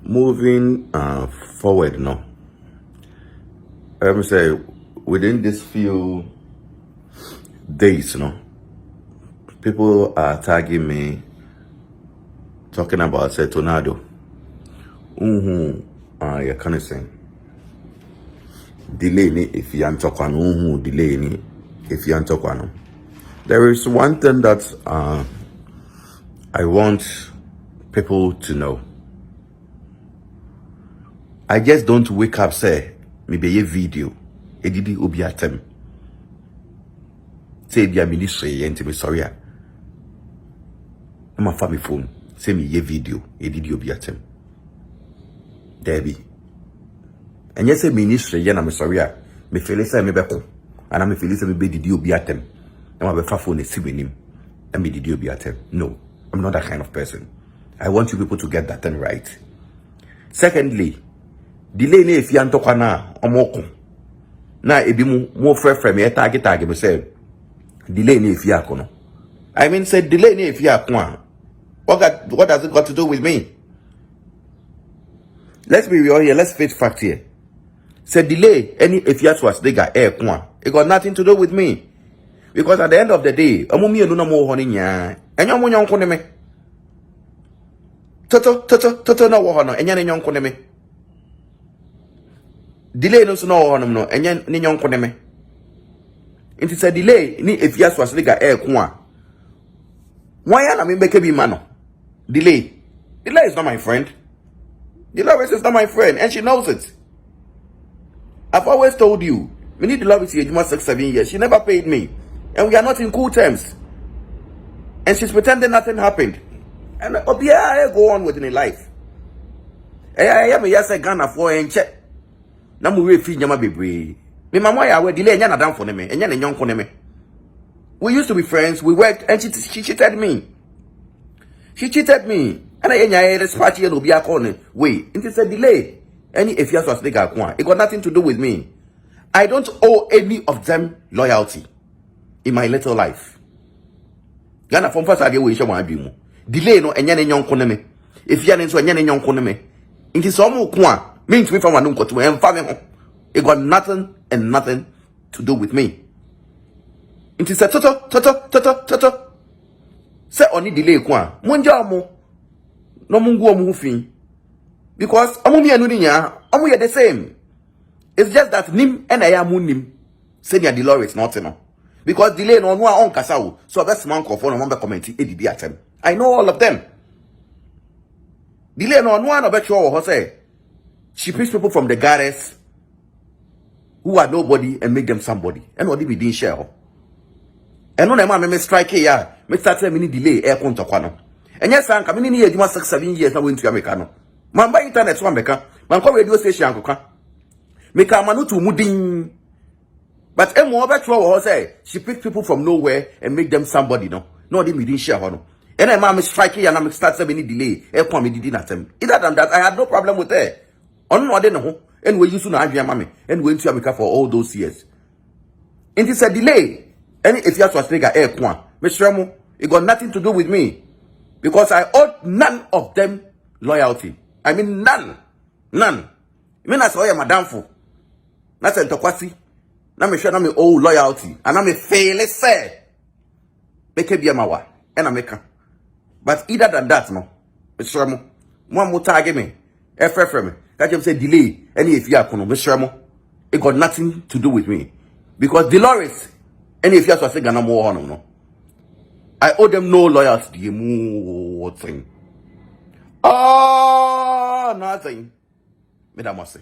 moving forward now, let me say within this few days, people are tagging me, talking about say tornado. You can't say delay ni if you ain't talking. Delay ni if you ain't talking. There is one thing that I want people to know. I just don't wake up say maybe a video edidi obi atem say bia ministry yenti me sorry a my family phone say me ye video edidi obi atem Debbie and yes say ministry ye na me sorry a me feel say me beko and me feel say me be didi obi atem na my be phone e si wenim and me didi obi atem. No, I'm not that kind of person. I want you people to get that thing right. Secondly, delay ni if you antokwa na omoko na ebi mu frefre me target me say delay ni if you akono. I mean say delay ni if you akwa. What does it got to do with me? Let's be real here. Let's face fact here. Say delay any if you was they got air kwa. It got nothing to do with me. Because at the end of the day, amumi enu na mo honi nya. Enyo mo nyonko ne me. Toto na wo hono enya ne nyonko ne me. Delay no so no honum no enya ne nyonko ne me. It is a delay ni if you was they got air kwa. Why na me make be man? Delay is not my friend. Delay is not my friend, and she knows it. I've always told you, we need the love is here 6-7 years. She never paid me, and we are not in cool terms. And she's pretending nothing happened. And I go on with my life. I am yes a Ghana for and check. Now we feed yama baby. Me mama ya we delay nyana down for me, and yana young for me. We used to be friends. We worked, and she cheated me. She cheated me. And I dispatch you be a corner. Wait, it is a delay. Any if you was it got nothing to do with me. I don't owe any of them loyalty in my little life. Ghana from first idea we show my bimu. Delay no and yan young koneme. If yan so yan young koneme. It is almost kwa means me from one uncle to and family. It got nothing and nothing to do with me. It is a toto. Say only delay kwa. Monja mo. No mungu omufi. Because amumi anu niya, amu ye the same. It's just that nim and I am nim. Say the delay is not enough. Because delay no one on kasao. So best man call for no member comment ADB atem. I know all of them. Delay no one of sure say she picks people from the goddess who are nobody and make them somebody. And what did we didn't share? And no man me strike here. Me start say me delay air konto kwano. And yes, I'm coming in here 6-7 years now went to America. Man buy internet one beka. Man call radio station ankoka. Me ka manu to muding. But emo beto say she pick people from nowhere and make them somebody no. No they me didn't share no. And I man me strike here and I start say me delay air kon me did na tem. Either than that I had no problem with her. On no dey no. And we used to na adria mama and went to America for all those years. It is a delay. And if you was trigger air kon, Mr. It got nothing to do with me. Because I owed none of them loyalty. I mean none. None. I mean I saw you madam for. That's a tokwasi. Now me sure na me owe loyalty. And I me fail say. Make be mawa. And I make. But either than that no. Mr. Mo. One more target me. FFM me. That you say delay. Any if you are kono. Mr. Mo. It got nothing to do with me. Because Dolores. Any if you are say Ghana more no. I owe them no loyalty. What thing? Oh, nothing. Me that must say.